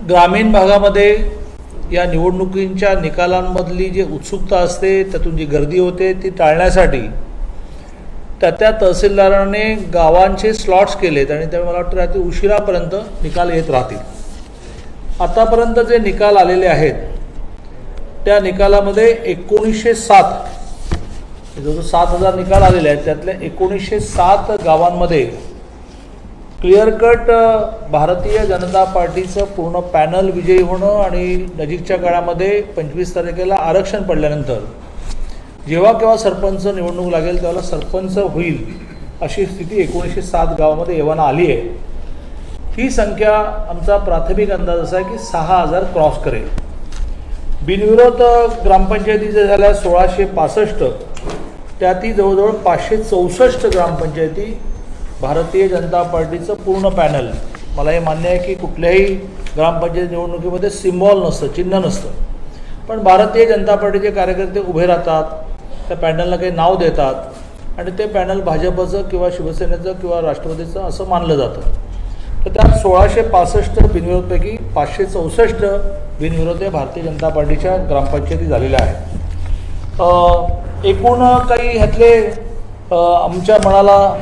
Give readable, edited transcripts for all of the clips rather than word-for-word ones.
ग्रामीण भागामध्ये या निवडणुकींच्या निकालांमधली जी उत्सुकता असते, त्यातून जी गर्दी होते, ती टाळण्यासाठी त्या तहसीलदारांनी गावांचे स्लॉट्स केलेत आणि त्यामुळे मला वाटतं रात्री उशिरापर्यंत निकाल येत राहतील. आतापर्यंत जे निकाल आलेले आहेत त्या निकालामध्ये 1907 जवळजवळ 7000 निकाल आलेले आहेत. त्यातल्या 1907 गावांमध्ये क्लिअर कट भारतीय जनता पार्टीचं पूर्ण पॅनल विजयी होणं आणि नजीकच्या काळामध्ये 25 तारखेला आरक्षण पडल्यानंतर जेव्हा केव्हा सरपंच निवडणूक लागेल त्यावेळेला सरपंच होईल अशी स्थिती 1907 गावामध्ये येवाना आली आहे. ही संख्या आमचा प्राथमिक अंदाज असा आहे की 6000 क्रॉस करेल. बिनविरोध ग्रामपंचायती जे झाल्या 1665, त्यातही जवळजवळ 564 ग्रामपंचायती भारतीय जनता पार्टीचं पूर्ण पॅनल. मला हे मान्य आहे की कुठल्याही ग्रामपंचायत निवडणुकीमध्ये सिम्बॉल नसतं, चिन्ह नसतं, पण भारतीय जनता पार्टीचे कार्यकर्ते उभे राहतात, त्या पॅनलला काही नाव देतात आणि ते पॅनल भाजपचं किंवा शिवसेनेचं किंवा राष्ट्रवादीचं असं मानलं जातं. तर त्यात 1665 बिनविरोधपैकी 564 बिनविरोध हे भारतीय जनता पार्टीच्या ग्रामपंचायती झालेल्या आहेत. एकूण काही ह्यातले आमच्या मनाला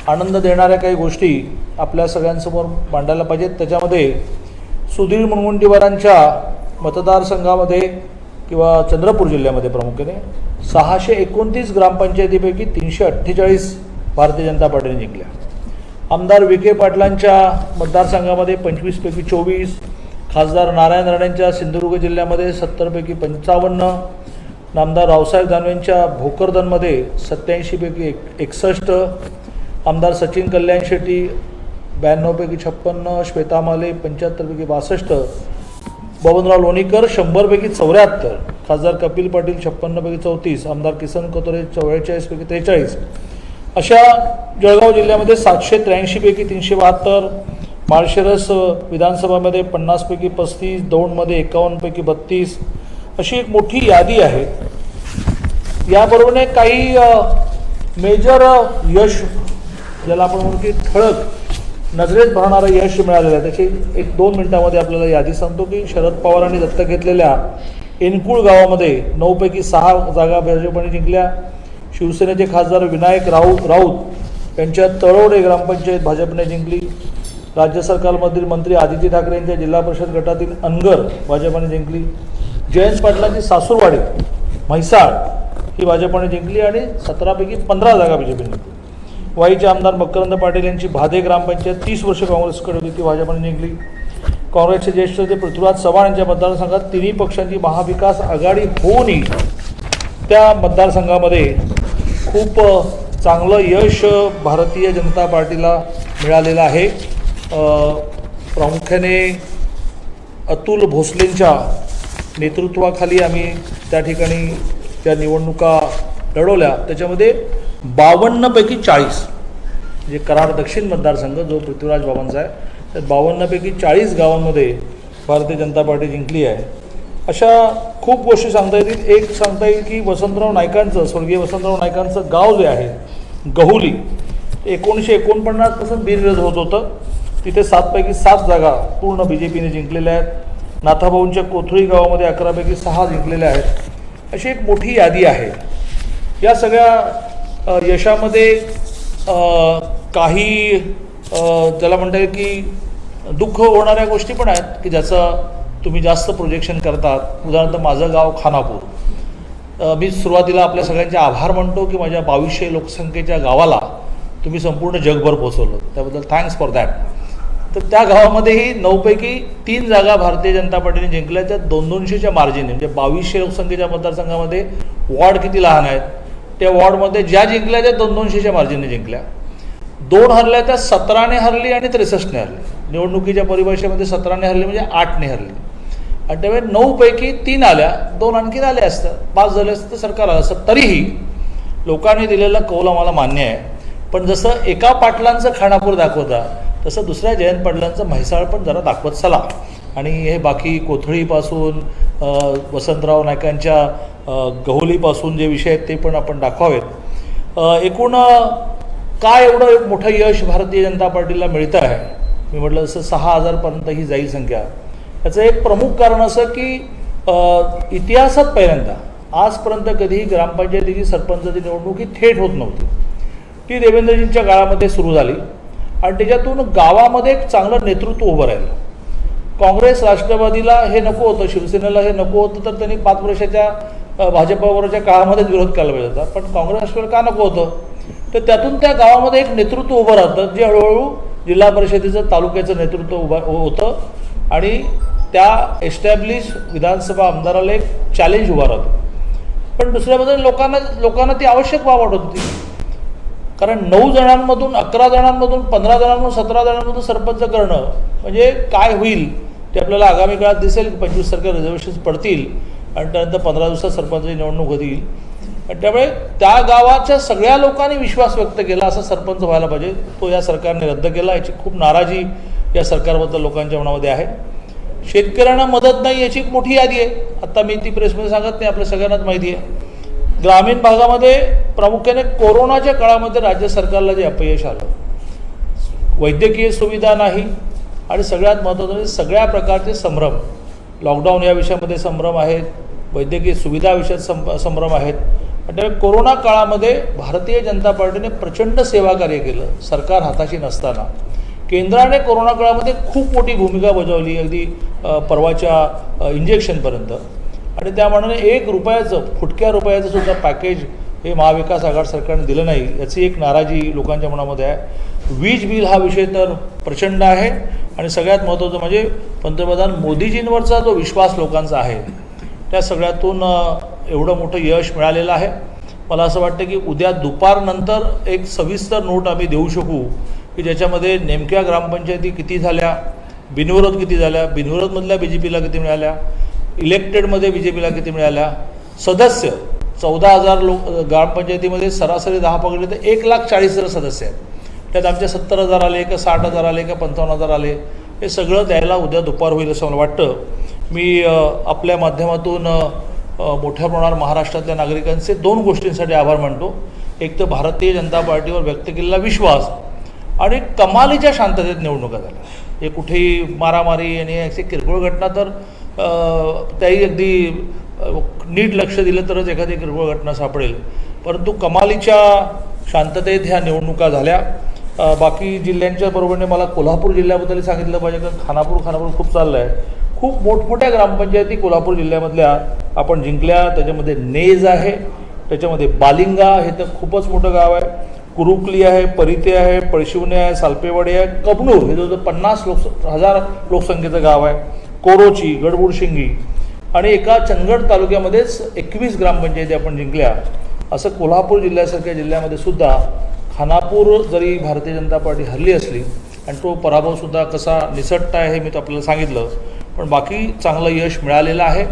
आनंद देणाऱ्या काही गोष्टी आपल्या सगळ्यांसमोर मांडायला पाहिजेत. त्याच्यामध्ये सुधीर मुनगंटीवारांच्या मतदारसंघामध्ये किंवा चंद्रपूर जिल्ह्यामध्ये प्रामुख्याने 629 ग्रामपंचायतीपैकी 348 भारतीय जनता पार्टीने जिंकल्या. आमदार विखे पाटलांच्या मतदारसंघामध्ये 25 पैकी 24, खासदार नारायण राणेंच्या सिंधुदुर्ग जिल्ह्यामध्ये 70 पैकी 55, आमदार रावसाहेब दानवेंच्या भोकरदनमध्ये 87 पैकी 61, आमदार सचिन कल्याण शेट्टी 92 पैकी 56, श्वेता माले 75 पैकी 62, बबनराव लोणीकर 100 पैकी 74, खासदार कपिल पाटील 56 पैकी 34, आमदार किसन कतोरे 44 पैकी 43. अशा जळगाव जिल्ह्यामध्ये 783 पैकी 372, माळशिरस विधानसभामध्ये 50 पैकी 35, दौंडमध्ये 51 पैकी 32, अशी एक मोठी यादी आहे. याबरोबरने काही मेजर यश, ज्याला आपण म्हणू की ठळक नजरेत भरणारं यश मिळालेलं आहे, त्याची 1-2 मिनिटांमध्ये आपल्याला यादी सांगतो की शरद पवारांनी दत्तक घेतलेल्या एनकुळ गावामध्ये 9 पैकी 6 जागा भाजपने जिंकल्या. शिवसेनेचे खासदार विनायक राऊत यांच्या तळवडे ग्रामपंचायत भाजपने जिंकली. राज्य सरकारमधील मंत्री आदित्य ठाकरे यांच्या जिल्हा परिषद गटातील अनगर भाजपने जिंकली. जयंत पाटलांची सासूरवाडी म्हैसाळ ही भाजपने जिंकली आणि 17 पैकी 15 जागा बीजेपीने जिंकली. वाईचे आमदार मकरंद पाटील यांची भादे ग्रामपंचायत 30 वर्ष काँग्रेसकडे होती, ती भाजपने जिंकली. काँग्रेसचे ज्येष्ठ नेते पृथ्वीराज चव्हाण यांच्या मतदारसंघात तिन्ही पक्षांची महाविकास आघाडी होऊनही त्या मतदारसंघामध्ये खूप चांगलं यश भारतीय जनता पार्टीला मिळालेलं आहे. प्रामुख्याने अतुल भोसलेंच्या नेतृत्वाखाली आम्ही त्या ठिकाणी त्या निवडणुका लढवल्या. त्याच्यामध्ये 52 पैकी 40, म्हणजे कराड दक्षिण मतदारसंघ जो पृथ्वीराज बाबांचा आहे, तर 52 पैकी 40 गावांमध्ये भारतीय जनता पार्टी जिंकली आहे. अशा खूप गोष्टी सांगता येतील. एक सांगता येईल की वसंतराव नाईकांचं, स्वर्गीय वसंतराव नाईकांचं गाव जे आहे गहुली, 1949 पासून बिनविरोध होत होतं. तिथे 7 पैकी 7 जागा पूर्ण बीजेपीने जिंकलेल्या आहेत. नाथाभाऊंच्या कोथळी गावामध्ये 11 पैकी 6 जिंकलेल्या आहेत. अशी एक मोठी यादी आहे. या सगळ्या यशामध्ये काही ज्याला म्हणता येईल की दुःख होणाऱ्या गोष्टी पण आहेत की ज्याचं तुम्ही जास्त प्रोजेक्शन करतात. उदाहरणार्थ माझं गाव खानापूर, मी सुरुवातीला आपल्या सगळ्यांचे आभार मानतो की माझ्या 2200 लोकसंख्येच्या गावाला तुम्ही संपूर्ण जगभर पोचवलं, त्याबद्दल थँक्स फॉर दॅट. तर त्या गावामध्येही 9 पैकी 3 जागा भारतीय जनता पार्टीने जिंकल्या, त्या 200-200च्या मार्जिनने. म्हणजे 2200 लोकसंख्येच्या मतदारसंघामध्ये वॉर्ड किती लहान आहेत, त्या वॉर्डमध्ये ज्या जिंकल्या त्या 200-200च्या मार्जिनने जिंकल्या. 2 हरल्या त्या 17ने हरली आणि 63ने हरली. निवडणुकीच्या परिभाषेमध्ये 17ने हरली म्हणजे 8ने हरली. आणि त्यामुळे 9 पैकी 3 आल्या, 2 आणखीन आल्या असतं, 5 झाले असतं तर सरकार आलं असतं. तरीही लोकांनी दिलेला कौल आम्हाला मान्य आहे. पण जसं एका पाटलांचं खानापूर दाखवता तसं दुसऱ्या जयंत पाटलांचं म्हैसाळ पण जरा दाखवत चला. आणि हे बाकी कोथळीपासून वसंतराव नाईकांच्या गहुलीपासून जे विषय आहेत ते पण आपण दाखवावेत. एकूण काय एवढं मोठं यश भारतीय जनता पार्टीला मिळतं आहे, मी म्हटलं जसं 6000पर्यंत ही जाईल संख्या. याचं एक प्रमुख कारण असं की इतिहासात पहिल्यांदा आजपर्यंत कधीही ग्रामपंचायतीची सरपंचाची निवडणूक ही थेट होत नव्हती. ती देवेंद्रजींच्या काळामध्ये सुरू झाली आणि त्याच्यातून गावामध्ये एक चांगलं नेतृत्व उभं राहिलं. काँग्रेस राष्ट्रवादीला हे नको होतं, शिवसेनेला हे नको होतं, तर त्यांनी 5 वर्षाच्या भाजपाबरोबरच्या काळामध्येच विरोध केला पाहिजे होता. पण काँग्रेस राष्ट्रवादी का नको होतं, तर त्यातून त्या गावामध्ये एक नेतृत्व उभं राहतं जे हळूहळू जिल्हा परिषदेचं तालुक्याचं नेतृत्व उभं होतं आणि त्या एस्टॅब्लिश विधानसभा आमदाराला एक चॅलेंज उभा राहतो. पण दुसऱ्या बाजूने लोकांना ती आवश्यक बाब वाटत होती, कारण 9 जणांमधून 11 जणांमधून 15 जणांमधून 17 जणांमधून सरपंच करणं म्हणजे काय होईल ते आपल्याला आगामी काळात दिसेल. 25 रिझर्वेशन्स पडतील आणि त्यानंतर 15 दिवसात सरपंचाची निवडणूक होईल. आणि त्यामुळे त्या गावाच्या सगळ्या लोकांनी विश्वास व्यक्त केला असा सरपंच व्हायला पाहिजे, तो या सरकारने रद्द केला. याची खूप नाराजी या सरकारबद्दल लोकांच्या मनामध्ये आहे. शेतकऱ्यांना मदत नाही याची एक मोठी यादी आहे. आता मी ती प्रेसमध्ये सांगत नाही, आपल्या सगळ्यांनाच माहिती आहे. ग्रामीण भागामध्ये प्रामुख्याने कोरोनाच्या काळामध्ये राज्य सरकारला जे अपयश आलं, वैद्यकीय सुविधा नाही आणि सगळ्यात महत्त्वाचं म्हणजे सगळ्या प्रकारचे संभ्रम, लॉकडाऊन या विषयामध्ये संभ्रम आहेत, वैद्यकीय सुविधा विषयात संभ्रम आहेत. त्यामुळे कोरोना काळामध्ये भारतीय जनता पार्टीने प्रचंड सेवाकार्य केलं. सरकार हाताशी नसताना केंद्राने कोरोना काळामध्ये खूप मोठी भूमिका बजावली, अगदी परवाच्या इंजेक्शनपर्यंत. आणि त्या मानाने 1 रुपयाचं फुटक्या रुपयाचं सुद्धा पॅकेज हे महाविकास आघाडी सरकारने दिलं नाही, याची एक नाराजी लोकांच्या मनामध्ये आहे. वीज बिल हा विषय तर प्रचंड आहे आणि सगळ्यात महत्त्वाचं म्हणजे पंतप्रधान मोदीजींवरचा जो विश्वास लोकांचा आहे त्या सगळ्यातून एवढं मोठं यश मिळालेलं आहे. मला असं वाटतं की उद्या दुपारनंतर एक सविस्तर नोट आम्ही देऊ शकू की ज्याच्यामध्ये नेमक्या ग्रामपंचायती किती झाल्या, बिनविरोध किती झाल्या, बिनविरोधमधल्या BJPला किती मिळाल्या, इलेक्टेडमध्ये BJPला किती मिळाल्या, सदस्य 14,000 ग्रामपंचायतीमध्ये सरासरी 10 पकडले तर 1,40,000 सदस्य आहेत. त्यात आमचे 70,000 आले का 60,000 आले का 55,000 आले, हे सगळं द्यायला उद्या दुपार होईल असं मला वाटतं. मी आपल्या माध्यमातून मोठ्या प्रमाणावर महाराष्ट्रातल्या नागरिकांचे 2 गोष्टींसाठी आभार मानतो. एक तर भारतीय जनता पार्टीवर व्यक्त केलेला विश्वास आणि कमालीच्या शांततेत निवडणुका झाल्या. हे कुठेही मारामारी आणि अशी किरकोळ घटना तर त्याही अगदी नीट लक्ष दिलं तरच एखादी किरकोळ घटना सापडेल, परंतु कमालीच्या शांततेत ह्या निवडणुका झाल्या. बाकी जिल्ह्यांच्या बरोबरने मला कोल्हापूर जिल्ह्याबद्दल सांगितलं पाहिजे, कारण खानापूर खूप चाललं आहे. खूप मोठमोठ्या ग्रामपंचायती कोल्हापूर जिल्ह्यामधल्या आपण जिंकल्या. त्याच्यामध्ये नेज आहे, त्याच्यामध्ये बालिंगा हे तर खूपच मोठं गाव आहे, कुरुकली आहे, परिते आहे, पळशिवणे आहे, सालपेवाडी आहे, कबनूर हे जवळजवळ 50,000 लोकसंख्येचं गाव आहे, कोरोची, गडबुडशिंगी आणि एका चंदगड तालुक्यामध्येच 21 ग्रामपंचायती आपण जिंकल्या. असं कोल्हापूर जिल्ह्यासारख्या जिल्ह्यामध्ये सुद्धा खानापूर जरी भारतीय जनता पार्टी हरली असली आणि तो पराभवसुद्धा कसा निसटता आहे हे मी तो आपल्याला सांगितलं, पण बाकी चांगलं यश मिळालेलं आहे.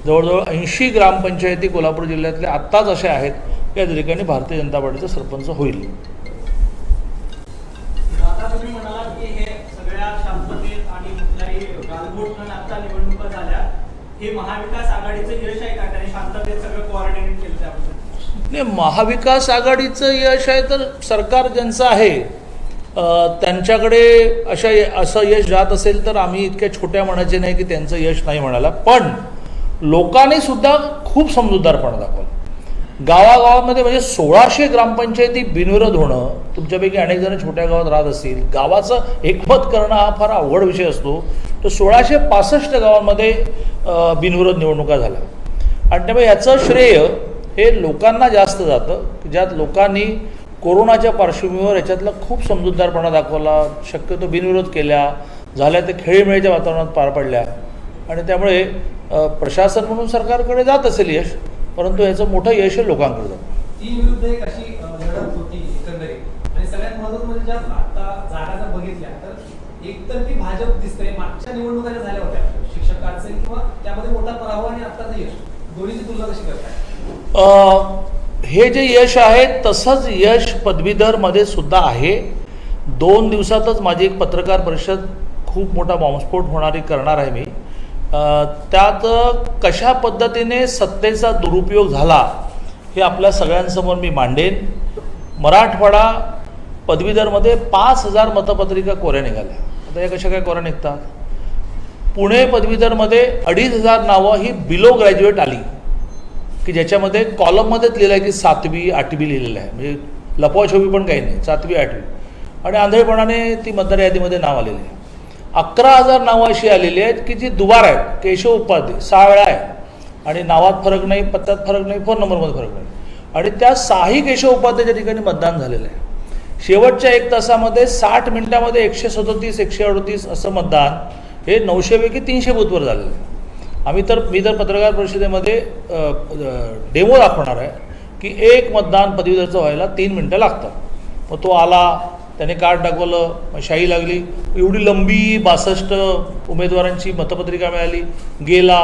जवळजवळ 80 ग्रामपंचायती कोल्हापूर जिल्ह्यातल्या आत्ताच अशा आहेत की या ठिकाणी भारतीय जनता पार्टीचा सरपंच होईल. आता तुम्ही म्हणालात की हे सगळ्या शांततेत आणि कुठल्याही गालबोट न लागता निवडणुका झाल्या, हे महाविकास आघाडीचं यश आहे का? त्याने शांततेत सगळं कोऑर्डिनेट केलं त्याबद्दल? नाही, महाविकास आघाडीचं यश आहे तर सरकार ज्यांचं आहे त्यांच्याकडे असं यश जात असेल तर आम्ही इतक्या छोट्या म्हणायचे नाही की त्यांचं यश नाही म्हणाला. पण लोकांनी सुद्धा खूप समजूतदारपणा दाखवला. गावागावामध्ये म्हणजे 1600 ग्रामपंचायती बिनविरोध होणं, तुमच्यापैकी अनेक जण छोट्या गावात राहत असतील, गावाचं एकमत करणं हा फार अवघड विषय असतो. तर 1665 गावांमध्ये बिनविरोध निवडणुका झाल्या आणि त्यामुळे याचं श्रेय हे लोकांना जास्त जातं, ज्यात लोकांनी कोरोनाच्या पार्श्वभूमीवर याच्यातला खूप समजूतदारपणा दाखवला, शक्यतो बिनविरोध केल्या, झाल्या ते खेळीमेळीच्या वातावरणात पार पडल्या आणि त्यामुळे प्रशासन म्हणून सरकारकडे जात असेल यश, परंतु याचं मोठं यश हे लोकांकडे जातं. 3 विरुद्ध 1 अशी लढत होती एकंदरीत आणि सगळ्यात महत्त्वाचं म्हणजे ज्या आता जागा जर बघितल्या तर एकतर्फी भाजप दिसतंय. मागच्या निवडणुका ज्या झाल्या होत्या शिक्षकांचे किंवा त्यामध्ये मोठा पराभव आणि आत्ताचं यश, दोन्हीची तुलना कशी करताय? हे जे यश आहे तसंच यश पदवीधरमध्ये सुद्धा आहे. 2 दिवसातच माझी एक पत्रकार परिषद खूप मोठा बॉम्बस्फोट होणारी करणार आहे मी. त्यात कशा पद्धतीने सत्तेचा दुरुपयोग झाला हे आपल्या सगळ्यांसमोर मी मांडेन. मराठवाडा पदवीधरमध्ये 5,000 मतपत्रिका कोऱ्या निघाल्या. आता या कशा काय कोऱ्या निघतात? पुणे पदवीधरमध्ये 2,500 नावं ही बिलो ग्रॅज्युएट आली, की ज्याच्यामध्ये कॉलममध्येच लिहिलं आहे की 7वी 8वी लिहिलेलं आहे, म्हणजे लपवाछोवी पण काही नाही, 7वी 8वी, आणि आंधळेपणाने ती मतदार यादीमध्ये नाव आलेली आहे. 11,000 नावं अशी आलेली आहेत की जी दुबार आहेत. केशव उपाध्ये 6 वेळा आहे आणि नावात फरक नाही, पत्त्यात फरक नाही, फोन नंबरमध्ये फरक नाही, आणि त्या 6ही केशव उपाध्याच्या ठिकाणी मतदान झालेलं आहे. शेवटच्या 1 तासामध्ये 60 मिनिटामध्ये 137 138 असं मतदान हे 900 पैकी 300 बूथवर झालेलं आहे. मी तर पत्रकार परिषदेमध्ये डेमो दाखवणार आहे की एक मतदान पदवीधरचं व्हायला 3 मिनटं लागतात. मग तो आला, त्याने कार्ड दाखवलं, मग शाही लागली, एवढी लंबी 62 उमेदवारांची मतपत्रिका मिळाली, गेला,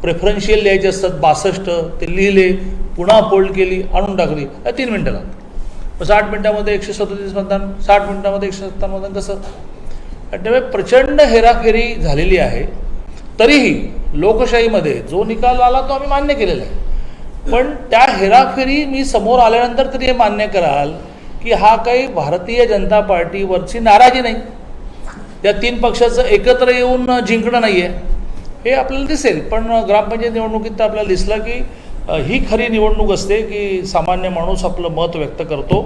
प्रेफरन्शियल लिहायचे असतात 62, ते लिहिले, पुन्हा फोल्ड केली, आणून टाकली, 3 मिनटं लागतात. मग 60 मिनटामध्ये 137 मतदान, 60 मिनटामध्ये 157 मतदान, कसं? त्यामुळे प्रचंड हेराफेरी झालेली आहे. तरीही लोकशाहीमध्ये जो निकाल आला तो आम्ही मान्य केलेला आहे, पण त्या हेराफेरी मी समोर आल्यानंतर तरी हे मान्य कराल की हा काही भारतीय जनता पार्टीवरची नाराजी नाही, त्या 3 पक्षाचं एकत्र येऊन जिंकणं नाही आहे, हे आपल्याला दिसेल. पण ग्रामपंचायत निवडणुकीत तर आपल्याला दिसलं की ही खरी निवडणूक असते की सामान्य माणूस आपलं मत व्यक्त करतो.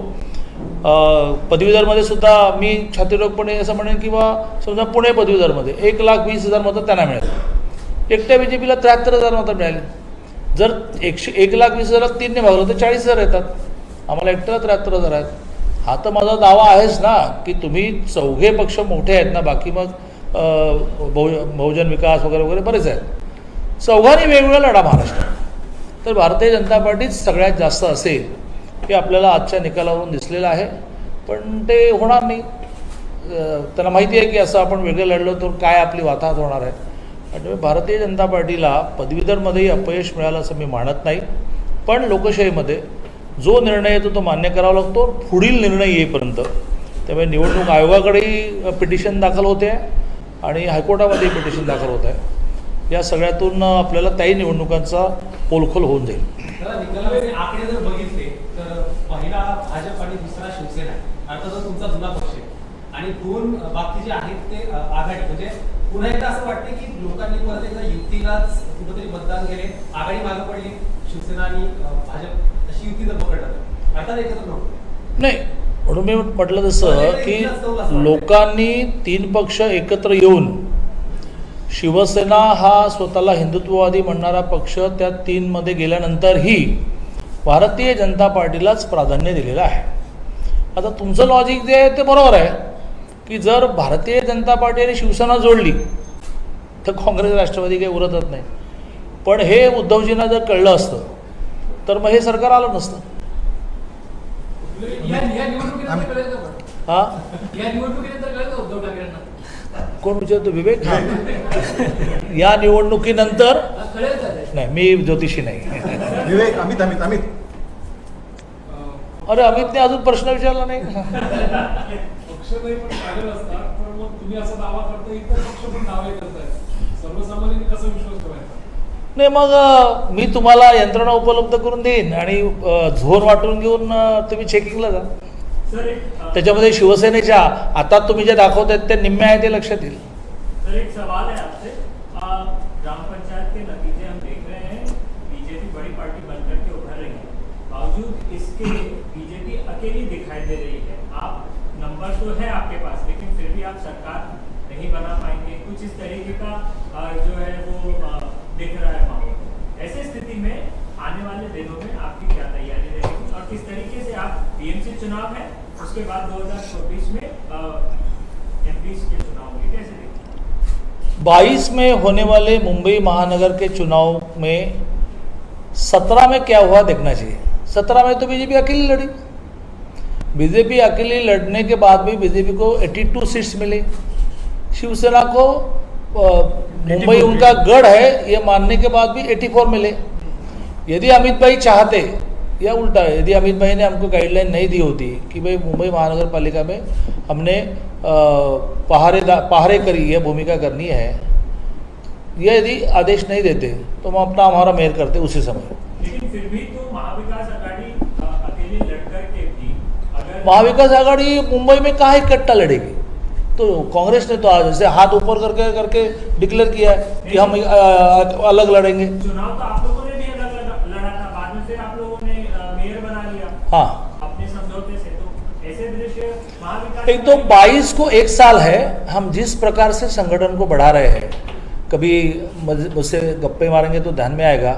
पदवीधरमध्ये सुद्धा मी छातीरोगपणे असं म्हणेन किंवा समजा पुणे पदवीधरमध्ये 1,20,000 मतं त्यांना मिळाली, एकट्या BJPला 73,000 मतं मिळाली. जर 1,20,000 3ने भागलं तर 40,000 येतात, आम्हाला एकट्याला 73,000 आहेत. हा तर माझा दावा आहेच ना की तुम्ही चौघे पक्ष मोठे आहेत ना, बाकी मग बहुजन विकास वगैरे वगैरे बरेच आहेत, चौघांनी वेगवेगळा लढा महाराष्ट्रात. तर भारतीय जनता पार्टीच सगळ्यात जास्त असेल हे आपल्याला आजच्या निकालावरून दिसलेलं आहे, पण ते होणार नाही. त्यांना माहिती आहे की असं आपण वेगळं लढलो तर काय आपली वाताहत होणार आहे. त्यामुळे भारतीय जनता पार्टीला पदवीधरमध्येही अपयश मिळालं असं मी मानत नाही, पण लोकशाहीमध्ये जो निर्णय येतो तो मान्य करावा लागतो पुढील निर्णय येईपर्यंत. त्यामुळे निवडणूक आयोगाकडेही पिटिशन दाखल होते आहे आणि हायकोर्टामध्येही पिटिशन दाखल होत आहे. या सगळ्यातून आपल्याला त्याही निवडणुकांचा पोलखोल होऊन जाईल. निकालाचे आकडे जर बघितले तर पहिला भाजप आणि दुसरा शिवसेना, अर्थातच तुमचा जुना पक्ष आहे, आणि 2 बाकीचे आहेत ते आघाडी. म्हणजे पुन्हा एकदा असं वाटते की लोकांनी परत एकदा युतीलाच कुठेतरी मतदान केले, आघाडी मागे पडली, शिवसेना आणि भाजप अशी युती जर पकडतात अर्थात एकत्र नको नाही. म्हणून मी म्हटलं तसं की लोकांनी 3 पक्ष एकत्र येऊन शिवसेना हा स्वतःला हिंदुत्ववादी म्हणणारा पक्ष त्या 3मध्ये गेल्यानंतरही भारतीय जनता पार्टीलाच प्राधान्य दिलेलं आहे. आता तुमचं लॉजिक जे आहे ते बरोबर आहे की जर भारतीय जनता पार्टी आणि शिवसेना जोडली तर काँग्रेस राष्ट्रवादी काही उरतच नाही, पण हे उद्धवजींना जर कळलं असतं तर मग हे सरकार आलं नसतं. हां, कोण विचारतो? विवेक. या निवडणुकीनंतर नाही, मी ज्योतिषी नाही. विवेक, अमित अमित अमित अरे अमितने अजून प्रश्न विचारला नाही. पक्षही पण चालेल असतात, पण मग तुम्ही असा दावा करता इतर पक्ष पण दावे करतायत, सर्वसामान्यांनी कसा विश्वास ठेवायचा? नाही, मग मी तुम्हाला यंत्रणा उपलब्ध करून देईन आणि झोन वाटून घेऊन तुम्ही चेकिंगला जा. त्याच्यामध्ये शिवसेनेच्या आता तुम्ही जे दाखवतायत ते निम्मे आहे ते लक्षात येईल. सर, एक सवाल है आपसे. ग्राम पंचायत के नतीजे हम देख रहे हैं, बीजेपी बड़ी पार्टी बनकर के उभर रही है, बावजूद इसके बीजेपी अकेली दिखाई दे रही है. आप नंबर तो है आपके पास, लेकिन फिर भी आप सरकार नहीं बना पाएंगे. कुछ इस तरीके का जो है वो दिख रहा है माहौल. ऐसे स्थिति में आने वाले दिनों में आपकी क्या तैयारी रहेगी और किस तरीके से आप टीएमसी चुनाव है, उसके बाद 2024 में एमपी के चुनाव होंगे, कैसे देखिए? 22 में होने वाले मुंबई महानगर के चुनाव में 17 में क्या हुआ देखना चाहिए. 17 में तो बीजेपी अकेली लड़ी. बीजेपी अकेली लड़ने के बाद भी बीजेपी को 82 सीट्स मिली. शिवसेना को मुंबई उनका गढ़ है ये मानने के बाद भी 84 मिले. यदि अमित भाई चाहते, या उल्टा है, यदि अमित भाई ने हमको गाइडलाइन नहीं दी होती कि भाई मुंबई महानगर पालिका में हमने पहरे करी है, भूमिका करनी है, यह यदि आदेश नहीं देते तो हम अपना हमारा मेयर करते उसी समय. लेकिन फिर भी तो महाविकास आघाड़ी अकेली लड़कर के भी अगर महाविकास आघाड़ी मुंबई में कहाँ इकट्ठा लड़ेगी? तो कांग्रेस ने तो आज जैसे हाथ ऊपर करके डिक्लेयर किया है कि हम अलग लड़ेंगे। चुनाव तो आप लोगों ने भी अलग लड़ा था, बाद में फिर आप लोगों ने मेयर बना लिया हाँ, अपने समझौते से। तो ऐसे दृश्य महाविकास एक तो 22 को 1 साल है, हम जिस प्रकार से संगठन को बढ़ा रहे हैं, कभी मुझसे गप्पे मारेंगे तो ध्यान में आएगा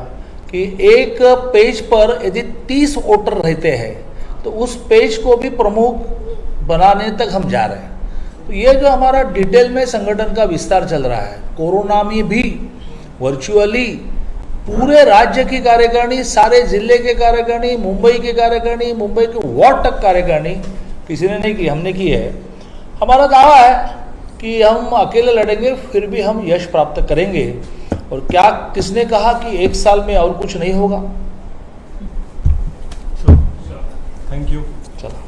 कि एक पेज पर यदि 30 वोटर रहते हैं तो उस पेज को भी प्रमुख बनाने तक हम जा रहे हैं। तो ये जो हमारा डिटेल में संगठन का विस्तार चल रहा है, कोरोना में भी वर्चुअली पूरे राज्य की कार्यकारिणी, सारे जिले के कार्यकारिणी, मुंबई के कार्यकारिणी, मुंबई के वार्ड तक कार्यकारिणी किसी ने नहीं की, हमने की है। हमारा दावा है कि हम अकेले लड़ेंगे फिर भी हम यश प्राप्त करेंगे। और क्या किसने कहा कि 1 साल में और कुछ नहीं होगा? Thank you. चलो।